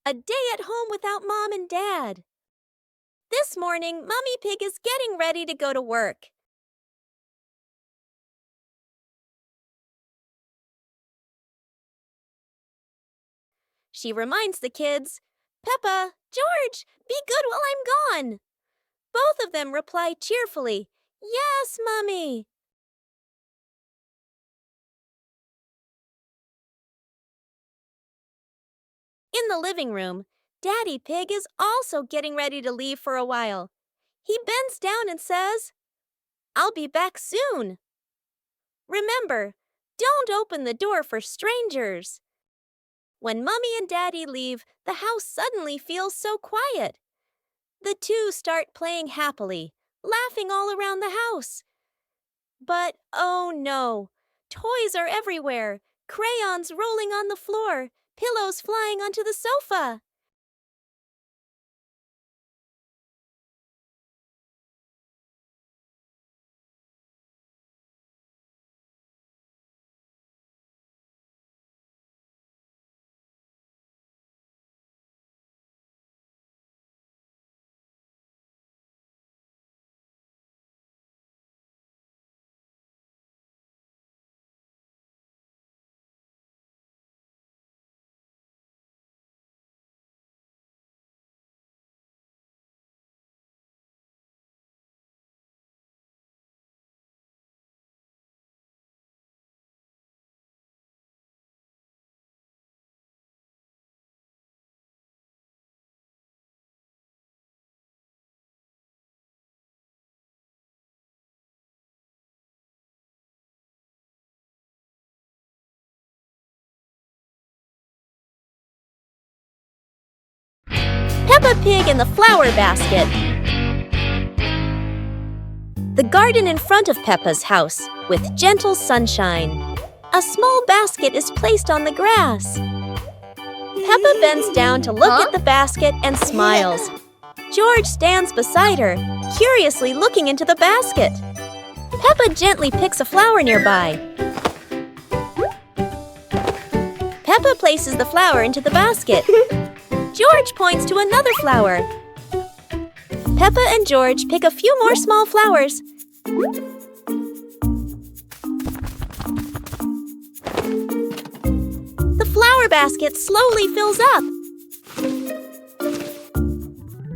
A day at home without Mom and Dad. This morning, Mummy Pig is getting ready to go to work. She reminds the kids, "Peppa, George, be good while I'm gone." Both of them reply cheerfully, "Yes, Mummy." In the living room, Daddy Pig is also getting ready to leave for a while. He bends down and says, "I'll be back soon." Remember, don't open the door for strangers. When Mummy and Daddy leave, the house suddenly feels so quiet. The two start playing happily, laughing all around the house. But oh no, toys are everywhere, crayons rolling on the floor, pillows flying onto the sofa. Peppa Pig in the flower basket. The garden in front of Peppa's house, with gentle sunshine. A small basket is placed on the grass. Peppa bends down to look at the basket and smiles. George stands beside her, curiously looking into the basket. Peppa gently picks a flower nearby. Peppa places the flower into the basket. George points to another flower. Peppa and George pick a few more small flowers. The flower basket slowly fills up.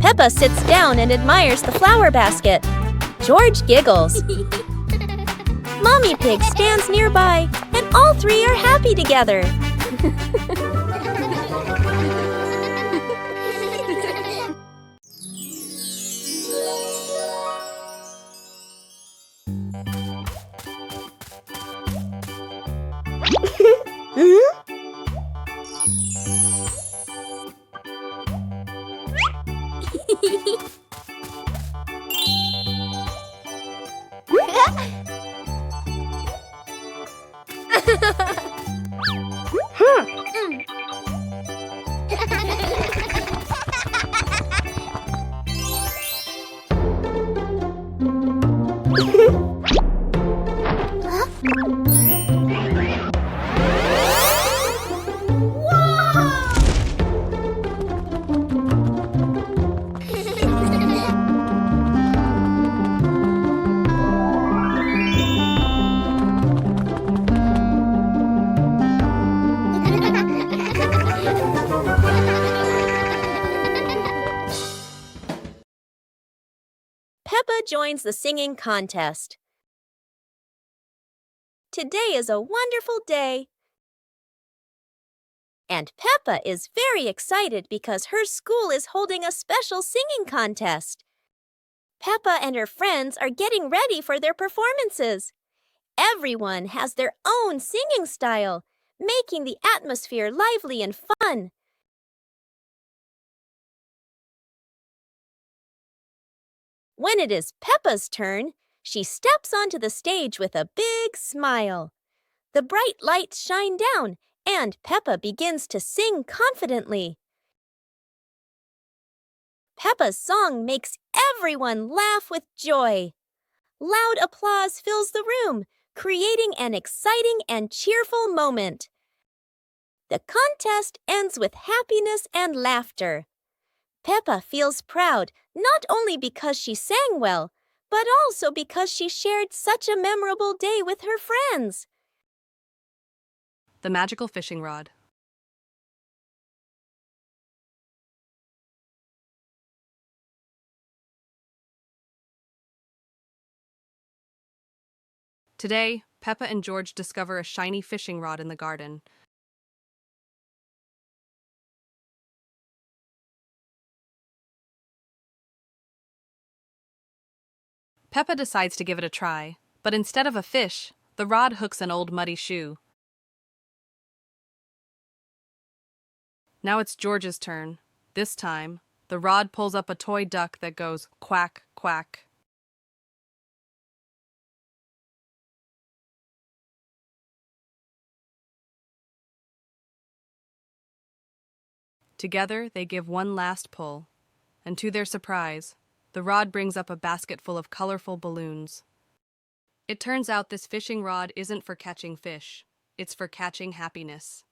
Peppa sits down and admires the flower basket. George giggles. Mommy Pig stands nearby, and all three are happy together. Peppa joins the singing contest. Today is a wonderful day. And Peppa is very excited because her school is holding a special singing contest. Peppa and her friends are getting ready for their performances. Everyone has their own singing style, making the atmosphere lively and fun. When it is Peppa's turn, she steps onto the stage with a big smile. The bright lights shine down, and Peppa begins to sing confidently. Peppa's song makes everyone laugh with joy. Loud applause fills the room, creating an exciting and cheerful moment. The contest ends with happiness and laughter. Peppa feels proud not only because she sang well, but also because she shared such a memorable day with her friends. The magical fishing rod. Today, Peppa and George discover a shiny fishing rod in the garden. Peppa decides to give it a try, but instead of a fish, the rod hooks an old muddy shoe. Now it's George's turn. This time, the rod pulls up a toy duck that goes quack, quack. Together, they give one last pull, and to their surprise, the rod brings up a basket full of colorful balloons. It turns out this fishing rod isn't for catching fish, it's for catching happiness.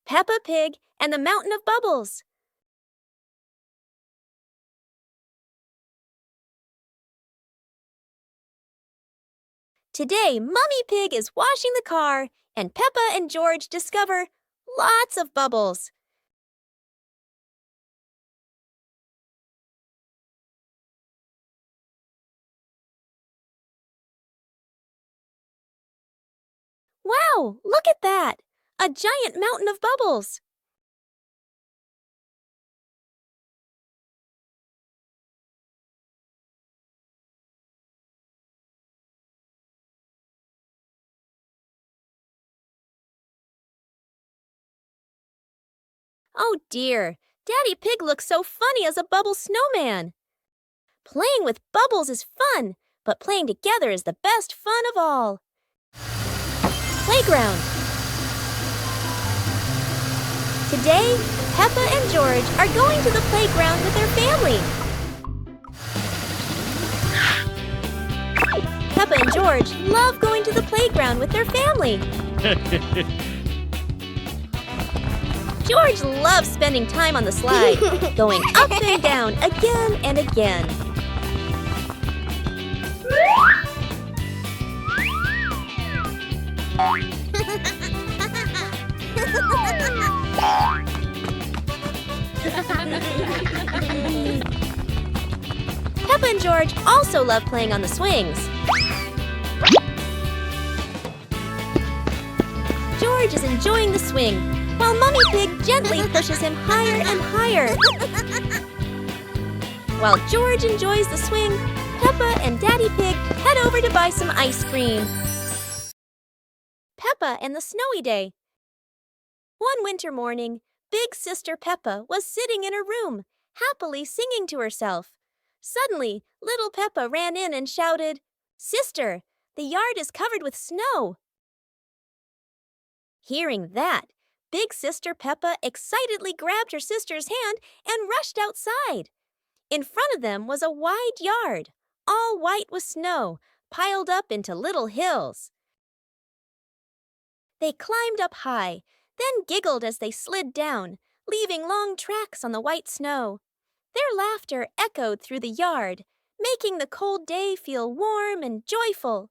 Peppa Pig and the Mountain of Bubbles. Today, Mummy Pig is washing the car, and Peppa and George discover lots of bubbles. Wow, look at that! A giant mountain of bubbles. Oh dear, Daddy Pig looks so funny as a bubble snowman. Playing with bubbles is fun, but playing together is the best fun of all. Playground. Today, Peppa and George are going to the playground with their family. Peppa and George love going to the playground with their family. George loves spending time on the slide, going up and down again and again. Peppa and George also love playing on the swings. George is enjoying the swing, while Mummy Pig gently pushes him higher and higher. While George enjoys the swing, Peppa and Daddy Pig head over to buy some ice cream. Peppa and the Snowy Day. One winter morning, Big Sister Peppa was sitting in her room, happily singing to herself. Suddenly, little Peppa ran in and shouted, "Sister, the yard is covered with snow." Hearing that, Big Sister Peppa excitedly grabbed her sister's hand and rushed outside. In front of them was a wide yard, all white with snow, piled up into little hills. They climbed up high, then giggled as they slid down, leaving long tracks on the white snow. Their laughter echoed through the yard, making the cold day feel warm and joyful.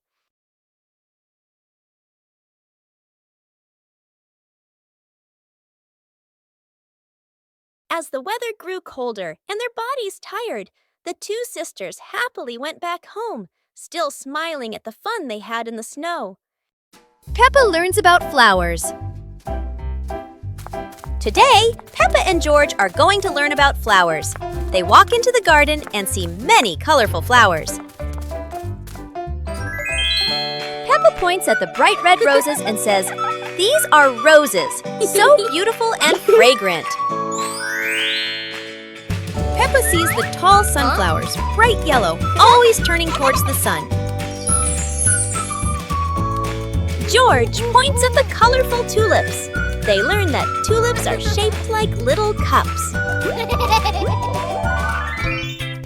As the weather grew colder and their bodies tired, the two sisters happily went back home, still smiling at the fun they had in the snow. Peppa learns about flowers. Today, Peppa and George are going to learn about flowers. They walk into the garden and see many colorful flowers. Peppa points at the bright red roses and says, "These are roses, so beautiful and fragrant." Peppa sees the tall sunflowers, bright yellow, always turning towards the sun. George points at the colorful tulips. They learn that tulips are shaped like little cups.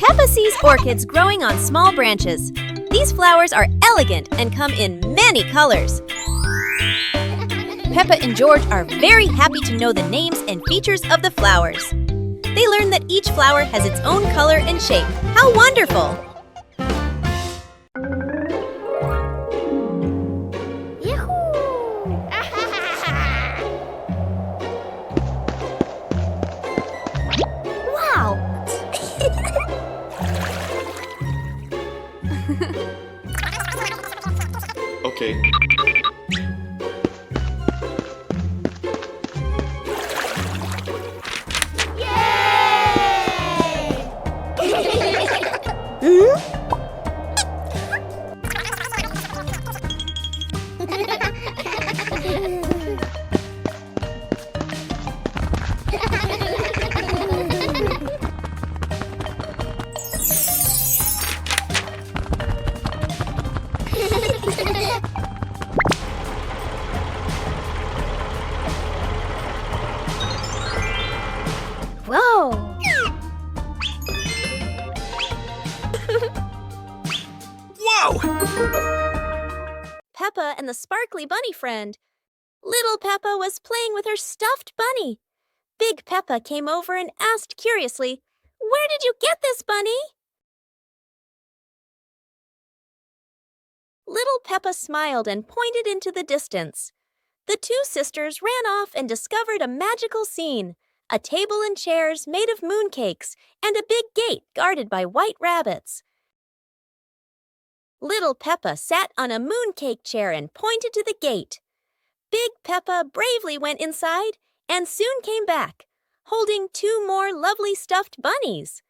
Peppa sees orchids growing on small branches. These flowers are elegant and come in many colors. Peppa and George are very happy to know the names and features of the flowers. They learn that each flower has its own color and shape. How wonderful! Wow! Okay. Whoa! Whoa! Peppa and the sparkly bunny friend. Little Peppa was playing with her stuffed bunny. Big Peppa came over and asked curiously, "Where did you get this bunny?" Little Peppa smiled and pointed into the distance. The two sisters ran off and discovered a magical scene, a table and chairs made of mooncakes, and a big gate guarded by white rabbits. Little Peppa sat on a mooncake chair and pointed to the gate. Big Peppa bravely went inside and soon came back, holding two more lovely stuffed bunnies.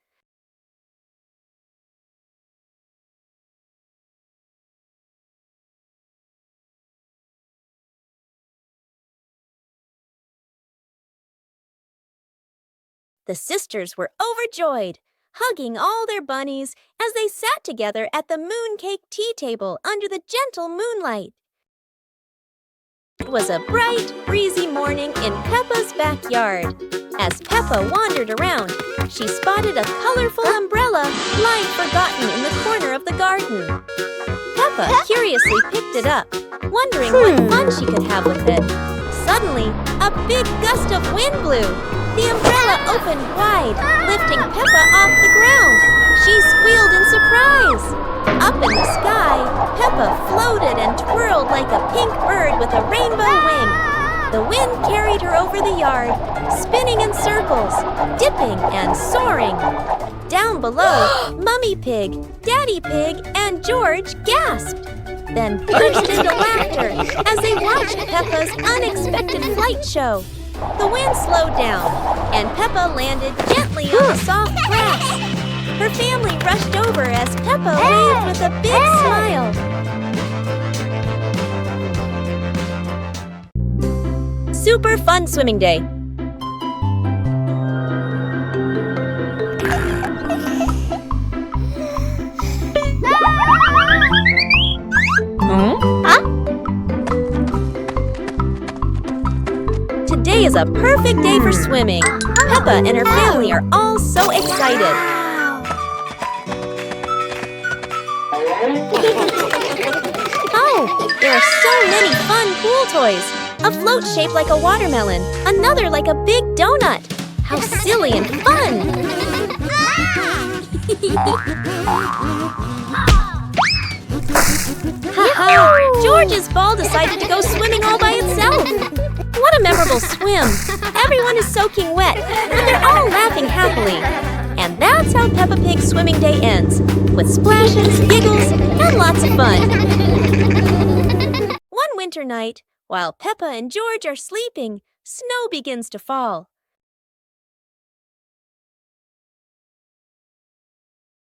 The sisters were overjoyed, hugging all their bunnies as they sat together at the mooncake tea table under the gentle moonlight. It was a bright, breezy morning in Peppa's backyard. As Peppa wandered around, she spotted a colorful umbrella lying forgotten in the corner of the garden. Peppa curiously picked it up, wondering what fun she could have with it. Suddenly, a big gust of wind blew. The umbrella opened wide, lifting Peppa off the ground. She squealed in surprise. Up in the sky, Peppa floated and twirled like a pink bird with a rainbow wing. The wind carried her over the yard, spinning in circles, dipping and soaring. Down below, Mummy Pig, Daddy Pig, and George gasped, then burst into laughter as they watched Peppa's unexpected flight show. The wind slowed down, and Peppa landed gently on the soft grass. Her family rushed over as Peppa waved with a big smile. Super fun swimming day. Today is a perfect day for swimming. Peppa and her family are all so excited. Oh, there are so many fun pool toys. A float shaped like a watermelon, another like a big donut. How silly and fun! Ha-ha! George's ball decided to go swimming all by itself. What a memorable swim! Everyone is soaking wet, but they're all laughing happily. And that's how Peppa Pig's swimming day ends, with splashes, giggles, and lots of fun. One winter night, while Peppa and George are sleeping, snow begins to fall.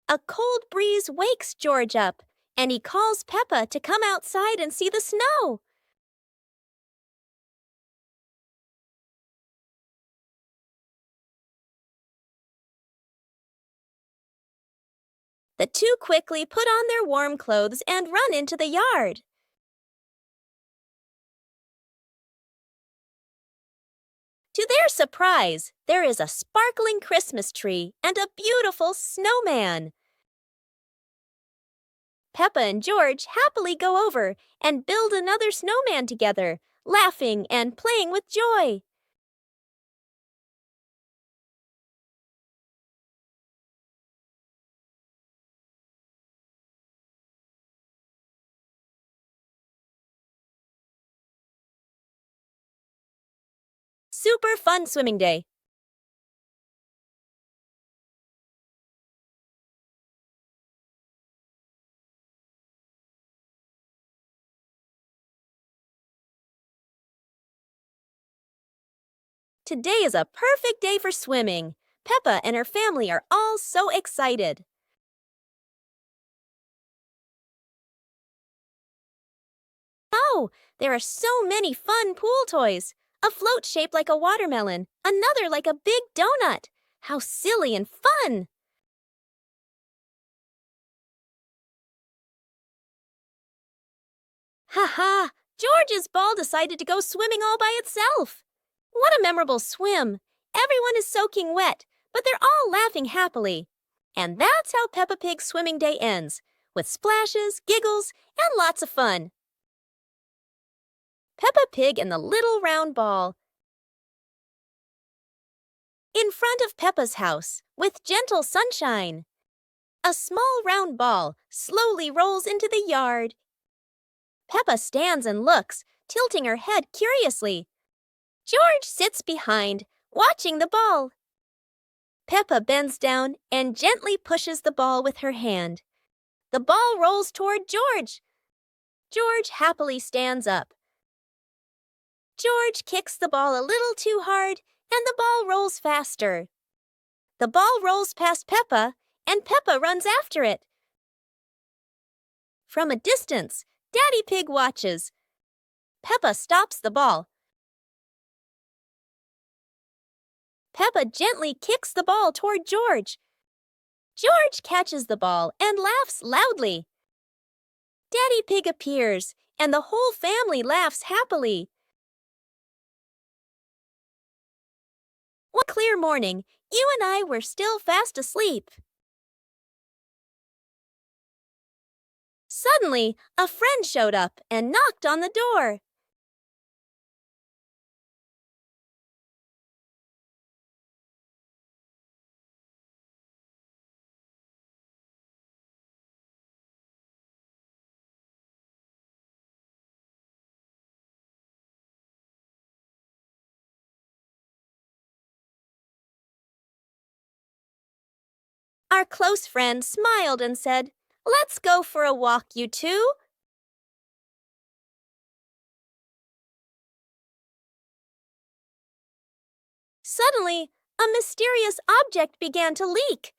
A cold breeze wakes George up, and he calls Peppa to come outside and see the snow. The two quickly put on their warm clothes and run into the yard. To their surprise, there is a sparkling Christmas tree and a beautiful snowman. Peppa and George happily go over and build another snowman together, laughing and playing with joy. Super fun swimming day. Today is a perfect day for swimming. Peppa and her family are all so excited. Oh, there are so many fun pool toys. A float shaped like a watermelon, another like a big donut. How silly and fun! Ha-ha! George's ball decided to go swimming all by itself. What a memorable swim! Everyone is soaking wet, but they're all laughing happily. And that's how Peppa Pig's swimming day ends, with splashes, giggles, and lots of fun. Peppa Pig and the Little Round Ball. In front of Peppa's house, with gentle sunshine, a small round ball slowly rolls into the yard. Peppa stands and looks, tilting her head curiously. George sits behind, watching the ball. Peppa bends down and gently pushes the ball with her hand. The ball rolls toward George. George happily stands up. George kicks the ball a little too hard, and the ball rolls faster. The ball rolls past Peppa, and Peppa runs after it. From a distance, Daddy Pig watches. Peppa stops the ball. Peppa gently kicks the ball toward George. George catches the ball and laughs loudly. Daddy Pig appears, and the whole family laughs happily. One clear morning, you and I were still fast asleep. Suddenly, a friend showed up and knocked on the door. Our close friend smiled and said, "Let's go for a walk, you two." Suddenly, a mysterious object began to leak.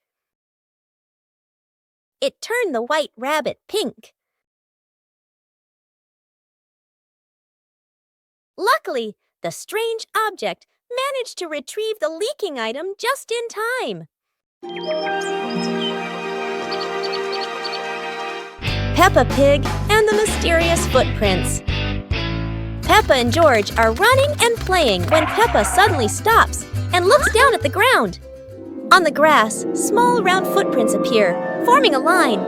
It turned the white rabbit pink. Luckily, the strange object managed to retrieve the leaking item just in time. Peppa Pig and the Mysterious Footprints. Peppa and George are running and playing when Peppa suddenly stops and looks down at the ground. On the grass, small round footprints appear, forming a line.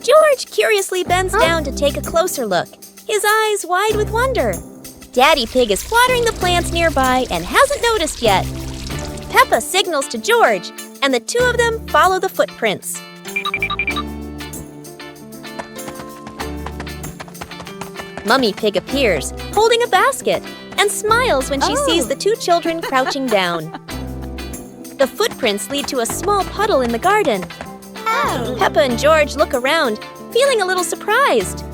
George curiously bends down to take a closer look, his eyes wide with wonder. Daddy Pig is watering the plants nearby and hasn't noticed yet. Peppa signals to George, and the two of them follow the footprints. Mummy Pig appears, holding a basket, and smiles when she sees the two children crouching down. The footprints lead to a small puddle in the garden. Peppa and George look around, feeling a little surprised.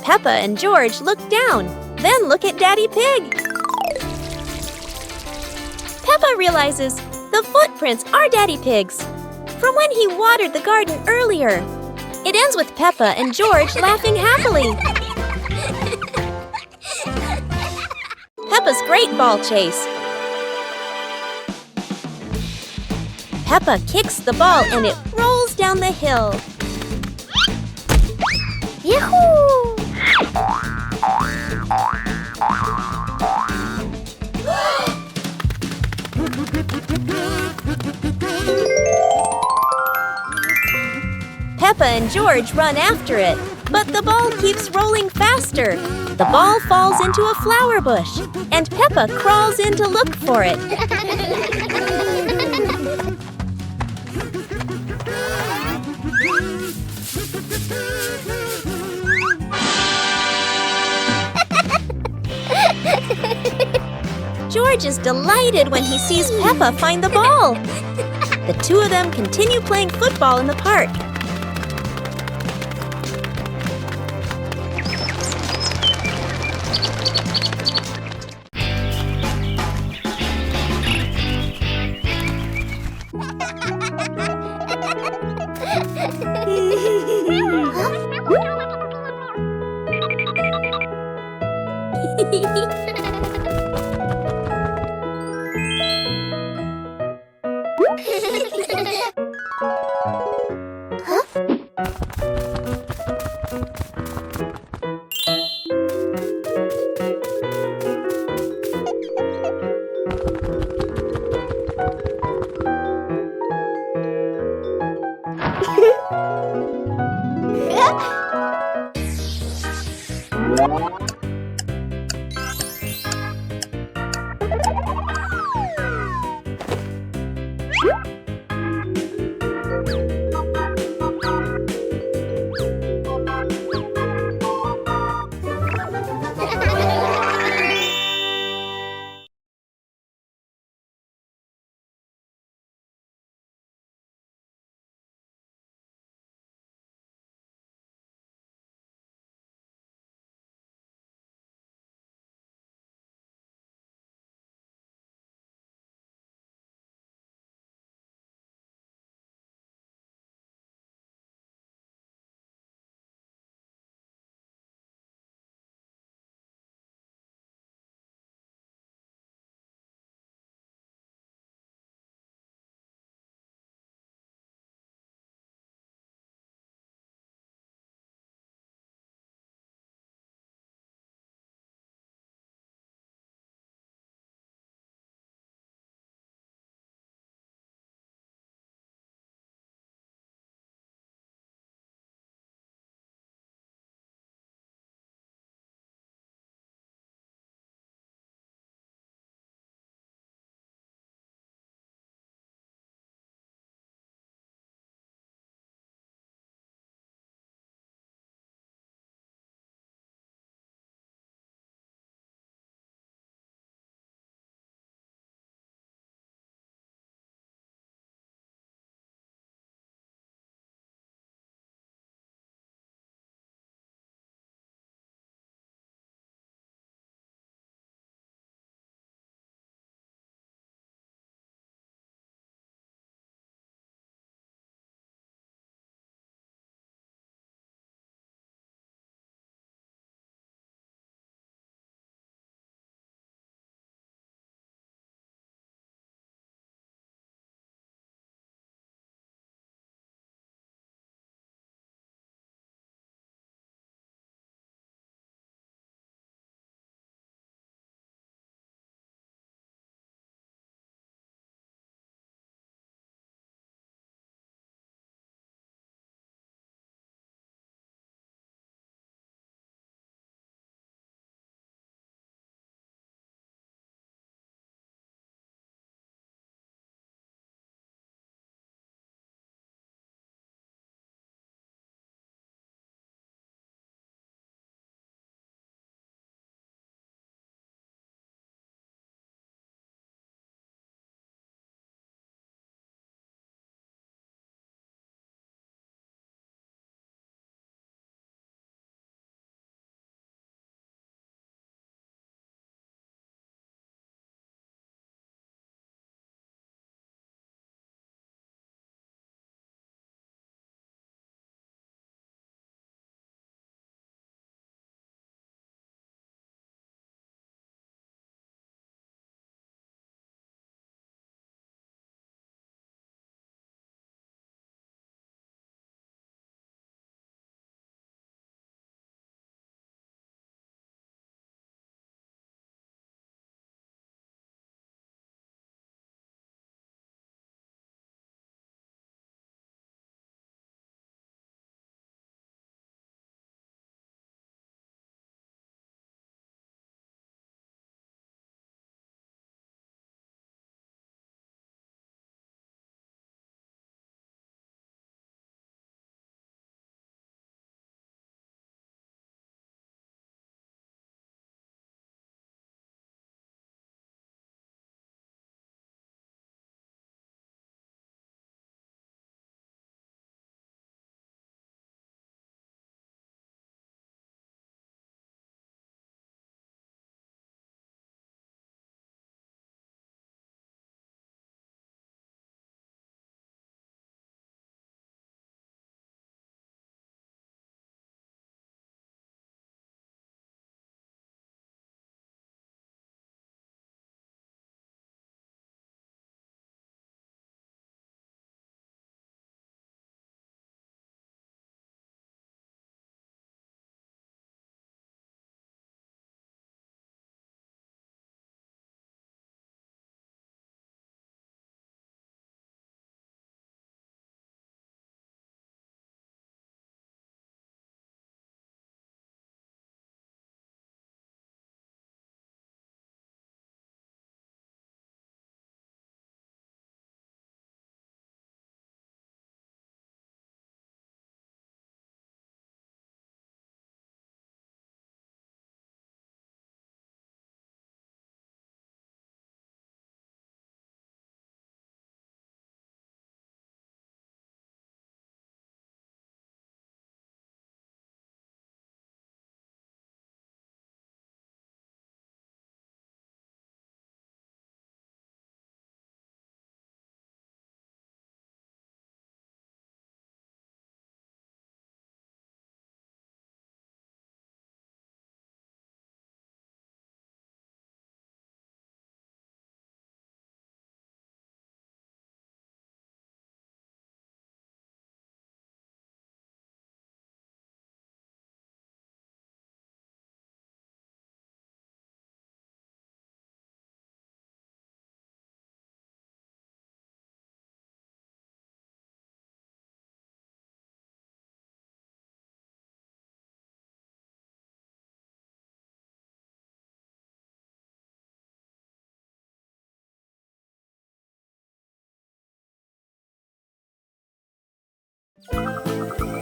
Peppa and George look down, then look at Daddy Pig. Peppa realizes the footprints are Daddy Pig's, from when he watered the garden earlier. It ends with Peppa and George laughing happily. Peppa's great ball chase. Peppa kicks the ball and it rolls down the hill. Yahoo! Peppa and George run after it, but the ball keeps rolling faster. The ball falls into a flower bush, and Peppa crawls in to look for it. George is delighted when he sees Peppa find the ball. The two of them continue playing football in the park.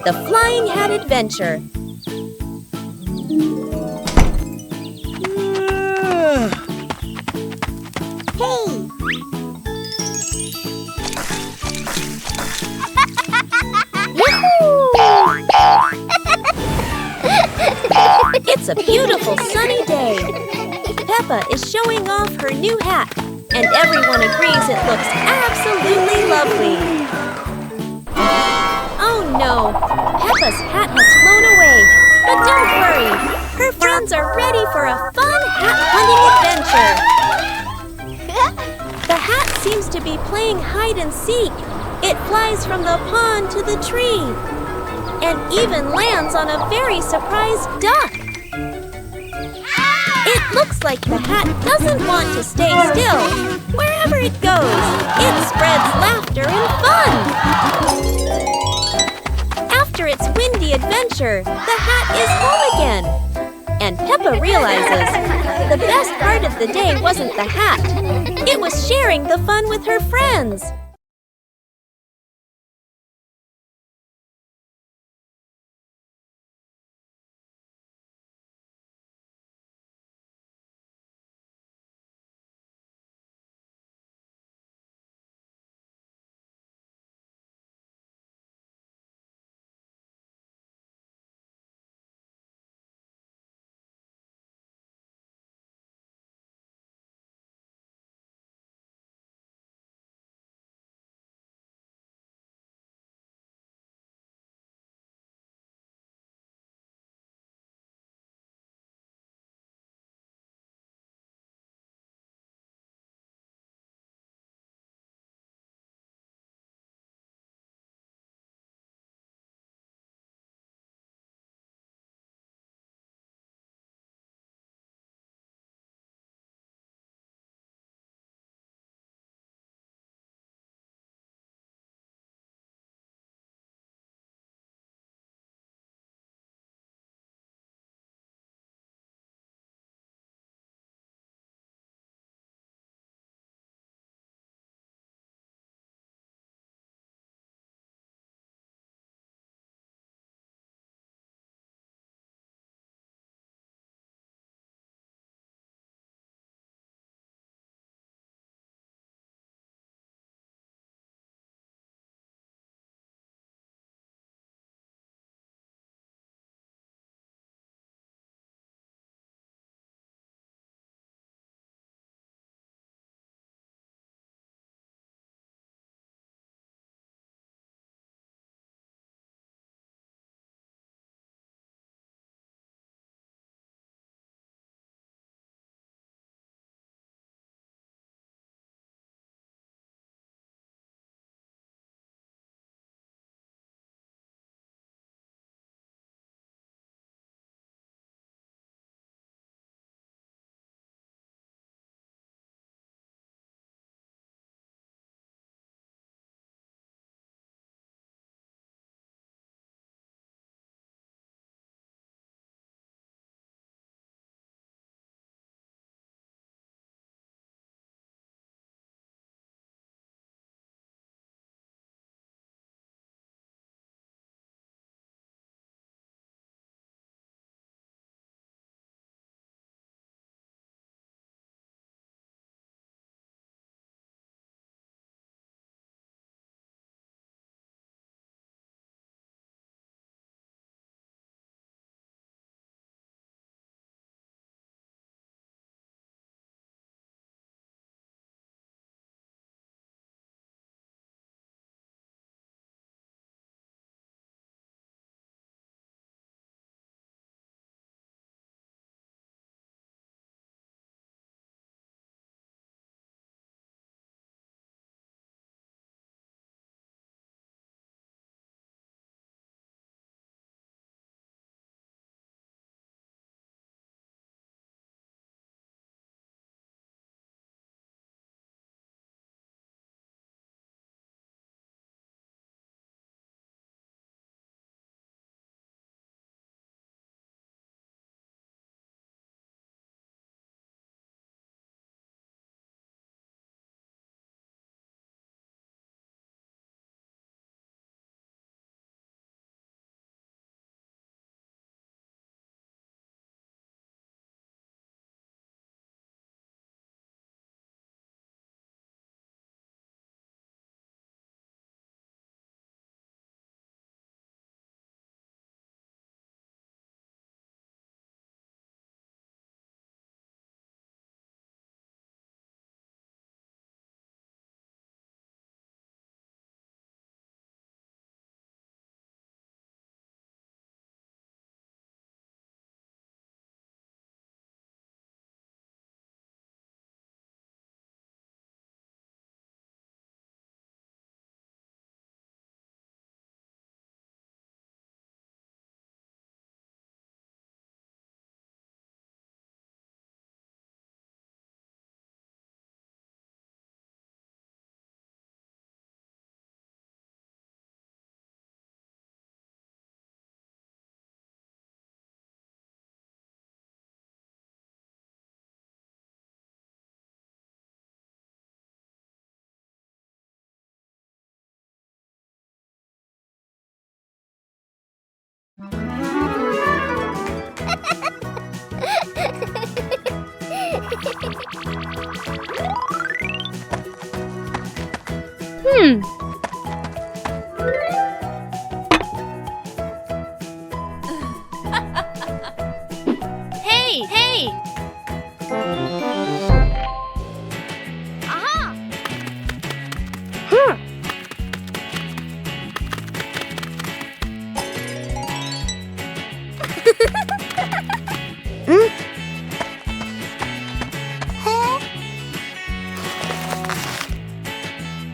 The Flying Hat Adventure. Hey! It's a beautiful sunny day. Peppa is showing off her new hat, and everyone agrees it looks absolutely lovely. Oh no, Peppa's hat has flown away. But don't worry, her friends are ready for a fun hat hunting adventure. The hat seems to be playing hide and seek. It flies from the pond to the tree, and even lands on a very surprised duck. It looks like the hat doesn't want to stay still. Wherever it goes, it spreads laughter and fun. After its windy adventure, the hat is home again. And Peppa realizes the best part of the day wasn't the hat. It was sharing the fun with her friends. Hey, hey! Aha!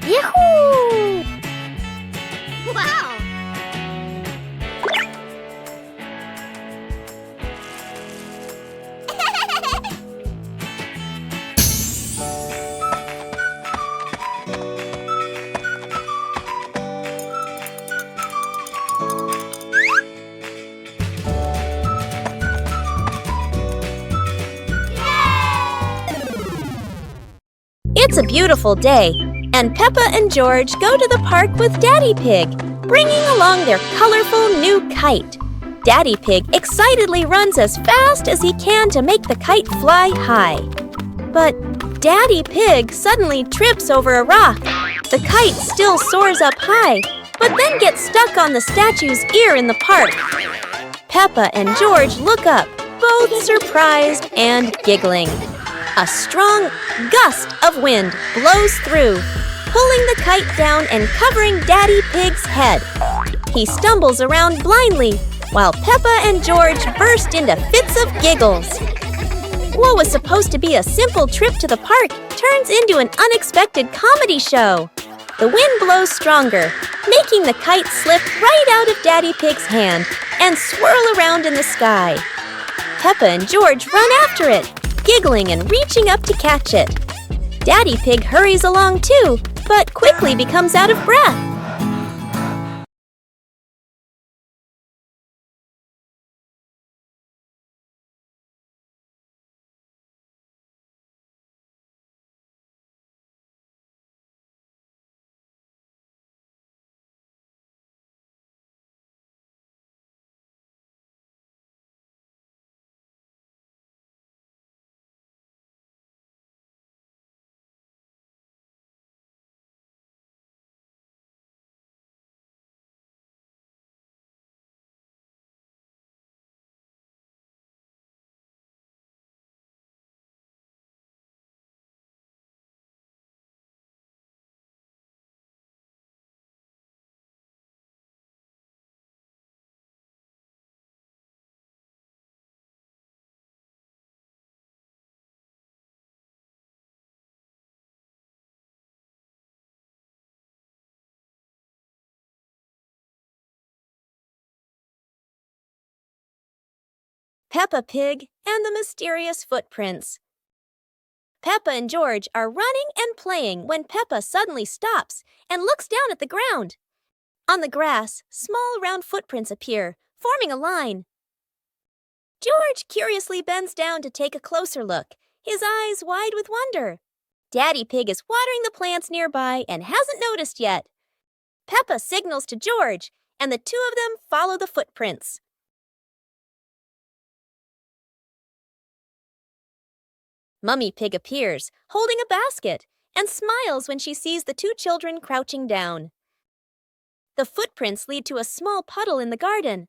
Yahoo! Wow! It's a beautiful day, and Peppa and George go to the park with Daddy Pig, bringing along their colorful new kite. Daddy Pig excitedly runs as fast as he can to make the kite fly high. But Daddy Pig suddenly trips over a rock. The kite still soars up high, but then gets stuck on the statue's ear in the park. Peppa and George look up, both surprised and giggling. A strong gust of wind blows through, pulling the kite down and covering Daddy Pig's head. He stumbles around blindly, while Peppa and George burst into fits of giggles. What was supposed to be a simple trip to the park turns into an unexpected comedy show. The wind blows stronger, making the kite slip right out of Daddy Pig's hand and swirl around in the sky. Peppa and George run after it, giggling and reaching up to catch it. Daddy Pig hurries along too, but quickly becomes out of breath. Peppa Pig and the Mysterious Footprints. Peppa and George are running and playing when Peppa suddenly stops and looks down at the ground. On the grass, small round footprints appear, forming a line. George curiously bends down to take a closer look, his eyes wide with wonder. Daddy Pig is watering the plants nearby and hasn't noticed yet. Peppa signals to George, and the two of them follow the footprints. Mummy Pig appears, holding a basket, and smiles when she sees the two children crouching down. The footprints lead to a small puddle in the garden.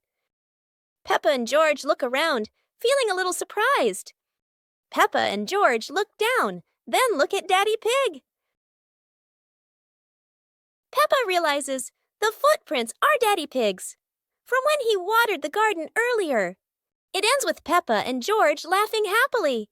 Peppa and George look around, feeling a little surprised. Peppa and George look down, then look at Daddy Pig. Peppa realizes the footprints are Daddy Pig's, from when he watered the garden earlier. It ends with Peppa and George laughing happily.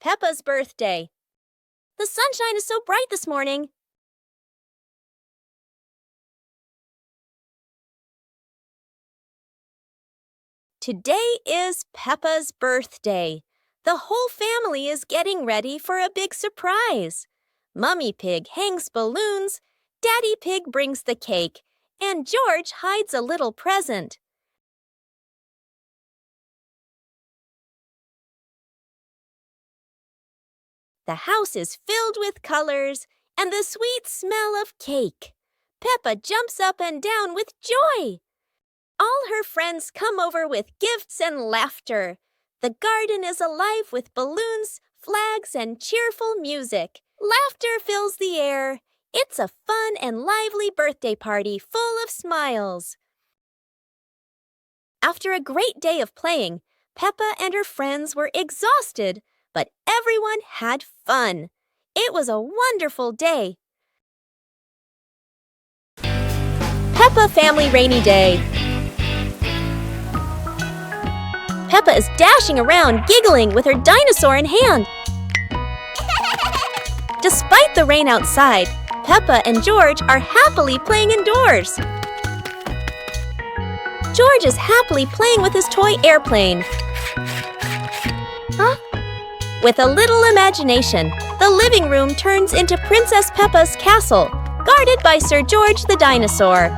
Peppa's birthday. The sunshine is so bright this morning. Today is Peppa's birthday. The whole family is getting ready for a big surprise. Mummy Pig hangs balloons, Daddy Pig brings the cake, and George hides a little present. The house is filled with colors and the sweet smell of cake. Peppa jumps up and down with joy. All her friends come over with gifts and laughter. The garden is alive with balloons, flags, and cheerful music. Laughter fills the air. It's a fun and lively birthday party full of smiles. After a great day of playing, Peppa and her friends were exhausted, but everyone had fun. It was a wonderful day. Peppa Family Rainy Day. Peppa is dashing around, giggling with her dinosaur in hand. Despite the rain outside, Peppa and George are happily playing indoors. George is happily playing with his toy airplane. With a little imagination, the living room turns into Princess Peppa's castle, guarded by Sir George the dinosaur.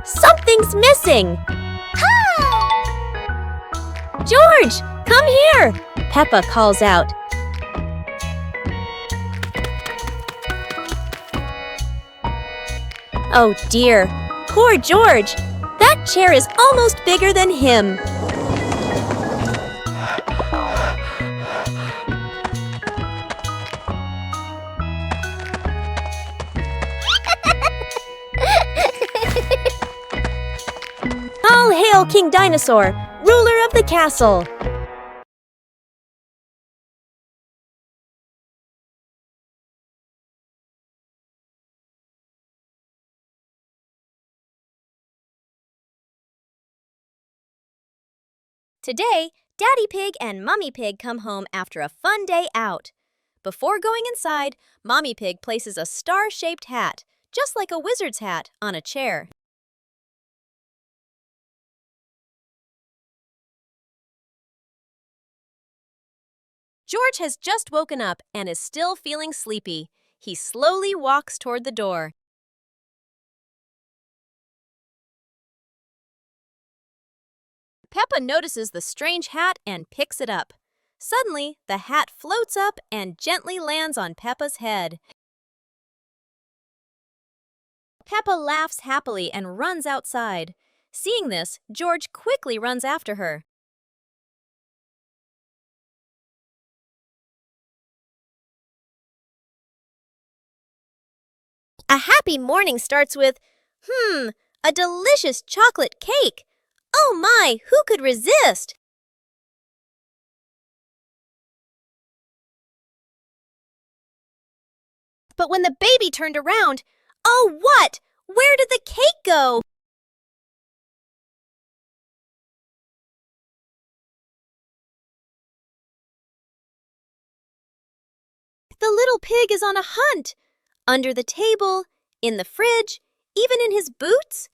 Something's missing. George, come here, Peppa calls out. Oh dear, poor George. That chair is almost bigger than him. All hail King Dinosaur, ruler of the castle. Today, Daddy Pig and Mummy Pig come home after a fun day out. Before going inside, Mommy Pig places a star-shaped hat, just like a wizard's hat, on a chair. George has just woken up and is still feeling sleepy. He slowly walks toward the door. Peppa notices the strange hat and picks it up. Suddenly, the hat floats up and gently lands on Peppa's head. Peppa laughs happily and runs outside. Seeing this, George quickly runs after her. A happy morning starts with, a delicious chocolate cake. Oh my, who could resist? But when the baby turned around, oh what? Where did the cake go? The little pig is on a hunt. Under the table, in the fridge, even in his boots.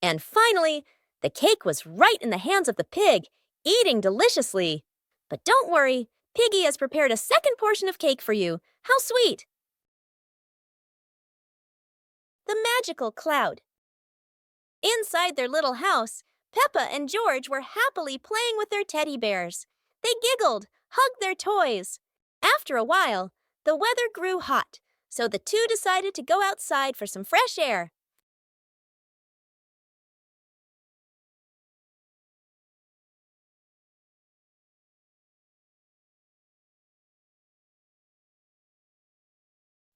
And finally, the cake was right in the hands of the pig, eating deliciously. But don't worry, Piggy has prepared a second portion of cake for you. How sweet! The magical cloud. Inside their little house, Peppa and George were happily playing with their teddy bears. They giggled, hugged their toys. After a while, the weather grew hot, so the two decided to go outside for some fresh air.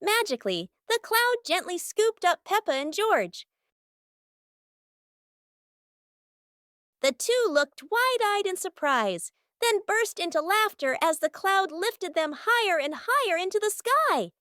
Magically, the cloud gently scooped up Peppa and George. The two looked wide-eyed in surprise, then burst into laughter as the cloud lifted them higher and higher into the sky.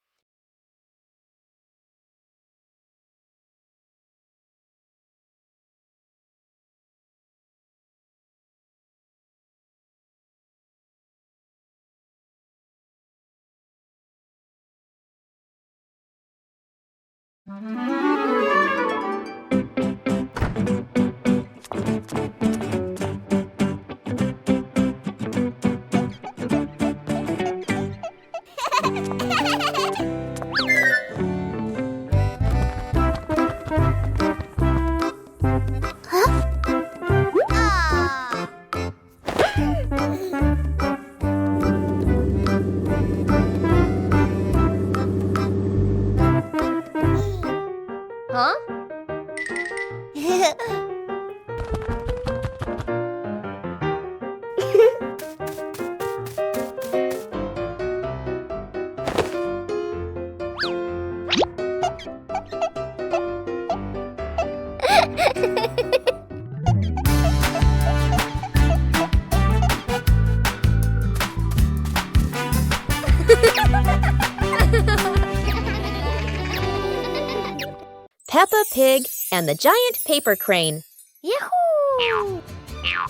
Huh? Peppa Pig and the giant paper crane. Yahoo!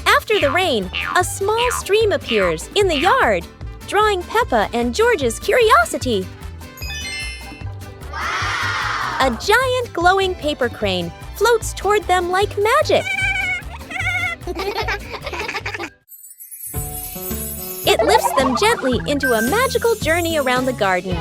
After the rain, a small stream appears in the yard, drawing Peppa and George's curiosity. Wow! A giant glowing paper crane floats toward them like magic. It lifts them gently into a magical journey around the garden.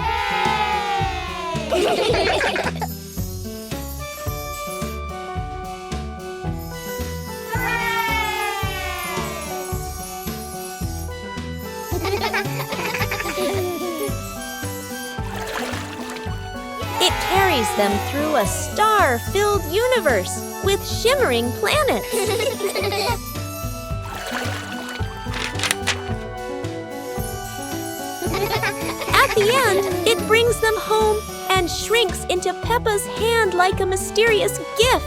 It carries them through a star-filled universe with shimmering planets. At the end, it brings them home and shrinks into Peppa's hand like a mysterious gift.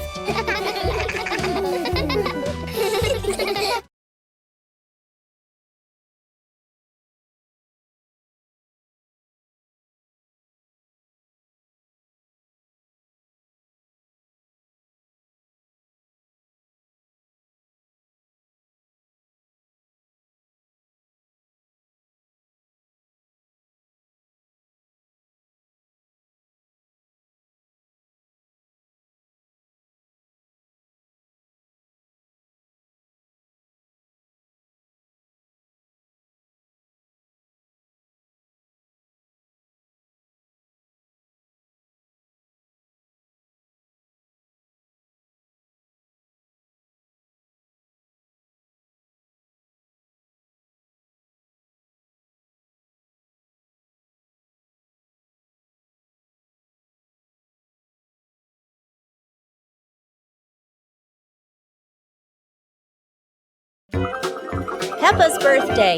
Peppa's birthday.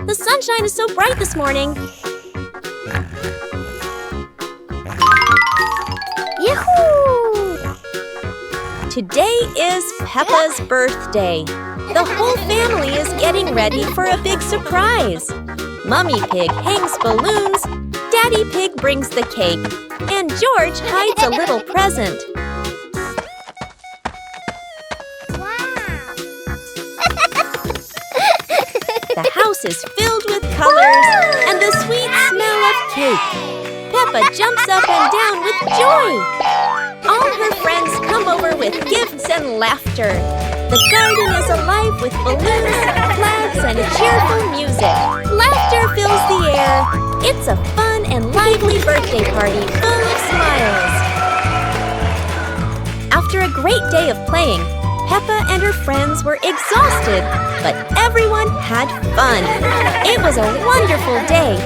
The sunshine is so bright this morning. Yahoo! Today is Peppa's birthday. The whole family is getting ready for a big surprise. Mummy Pig hangs balloons, Daddy Pig brings the cake, and George hides a little present. The house is filled with colors and the sweet smell of cake. Peppa jumps up and down with joy. All her friends come over with gifts and laughter. The garden is alive with balloons, flags, and cheerful music. Laughter fills the air. It's a fun and lively birthday party full of smiles. After a great day of playing, Peppa and her friends were exhausted, but everyone had fun. It was a wonderful day.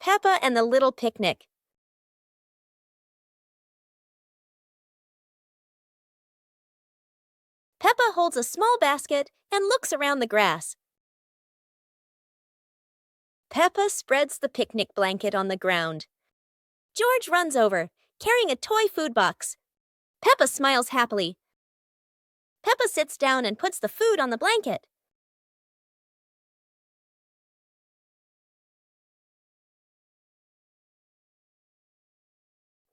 Peppa and the Little Picnic. Peppa holds a small basket and looks around the grass. Peppa spreads the picnic blanket on the ground. George runs over, carrying a toy food box. Peppa smiles happily. Peppa sits down and puts the food on the blanket.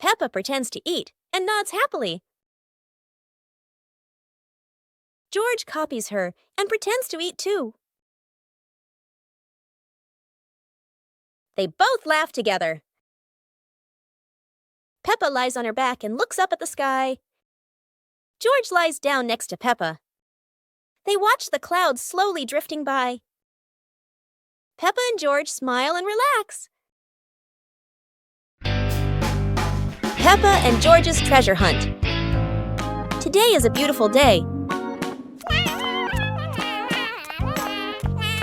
Peppa pretends to eat and nods happily. George copies her and pretends to eat too. They both laugh together. Peppa lies on her back and looks up at the sky. George lies down next to Peppa. They watch the clouds slowly drifting by. Peppa and George smile and relax. Peppa and George's treasure hunt. Today is a beautiful day.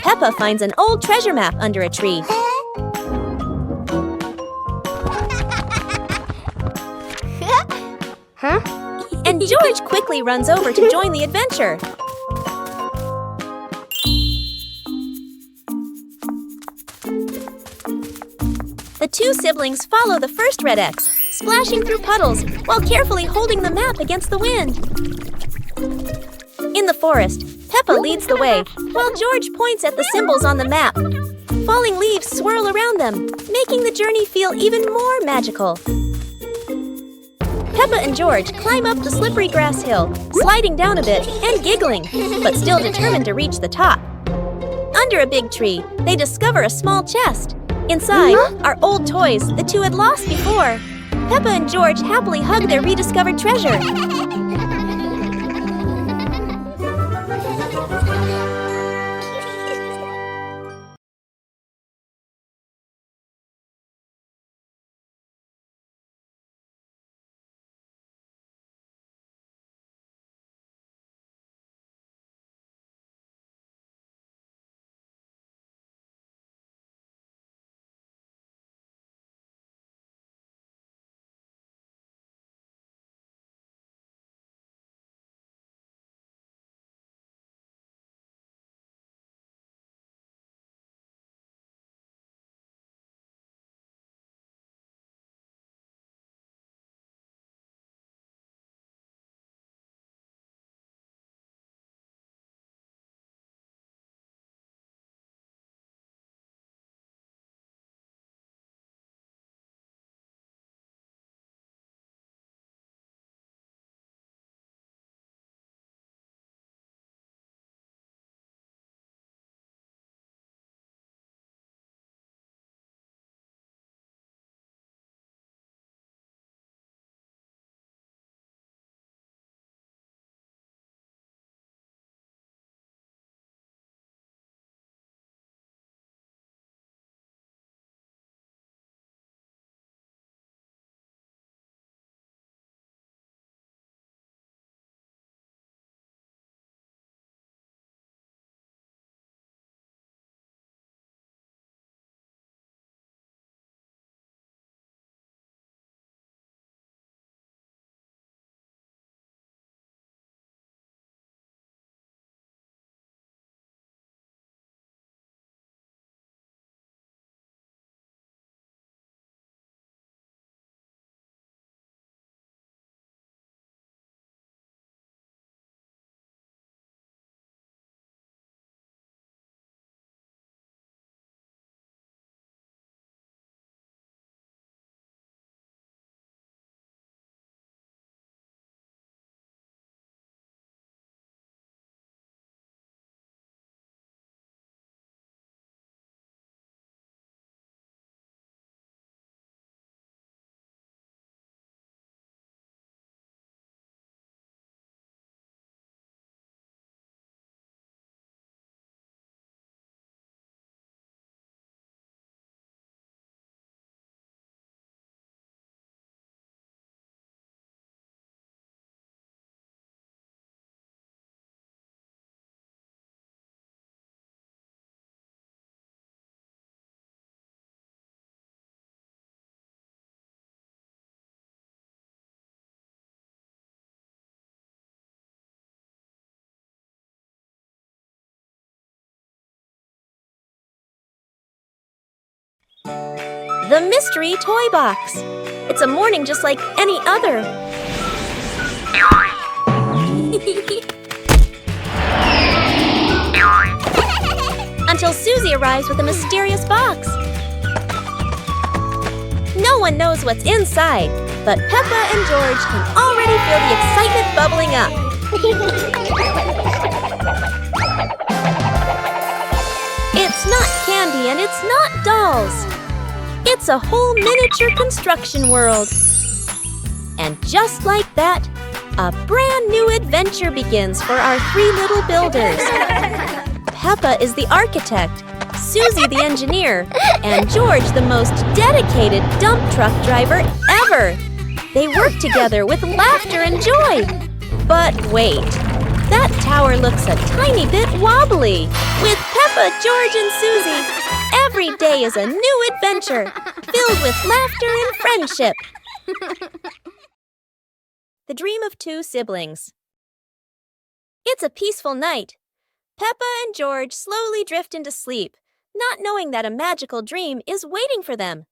Peppa finds an old treasure map under a tree. And George quickly runs over to join the adventure. The two siblings follow the first red X, splashing through puddles while carefully holding the map against the wind. In the forest, Peppa leads the way, while George points at the symbols on the map. Falling leaves swirl around them, making the journey feel even more magical. Peppa and George climb up the slippery grass hill, sliding down a bit and giggling, but still determined to reach the top. Under a big tree, they discover a small chest. Inside are old toys the two had lost before. Peppa and George happily hug their rediscovered treasure. The mystery toy box. It's a morning just like any other. Until Susie arrives with a mysterious box. No one knows what's inside, but Peppa and George can already feel the excitement bubbling up. It's not candy and it's not dolls. It's a whole miniature construction world. And just like that, a brand new adventure begins for our three little builders. Peppa is the architect, Susie the engineer, and George the most dedicated dump truck driver ever. They work together with laughter and joy. But wait, that tower looks a tiny bit wobbly. With Peppa, George, and Susie, every day is a new adventure, filled with laughter and friendship. The Dream of Two Siblings. It's a peaceful night. Peppa and George slowly drift into sleep, not knowing that a magical dream is waiting for them.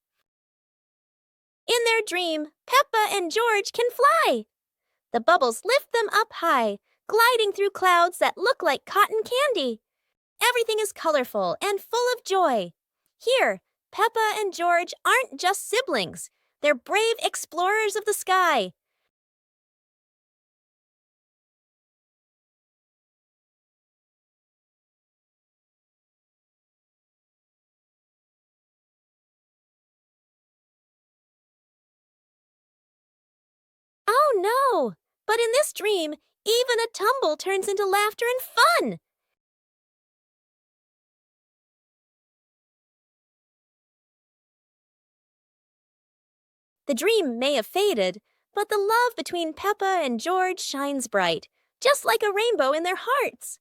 In their dream, Peppa and George can fly. The bubbles lift them up high, gliding through clouds that look like cotton candy. Everything is colorful and full of joy. Here, Peppa and George aren't just siblings. They're brave explorers of the sky. Oh no! But in this dream, even a tumble turns into laughter and fun. The dream may have faded, but the love between Peppa and George shines bright, just like a rainbow in their hearts.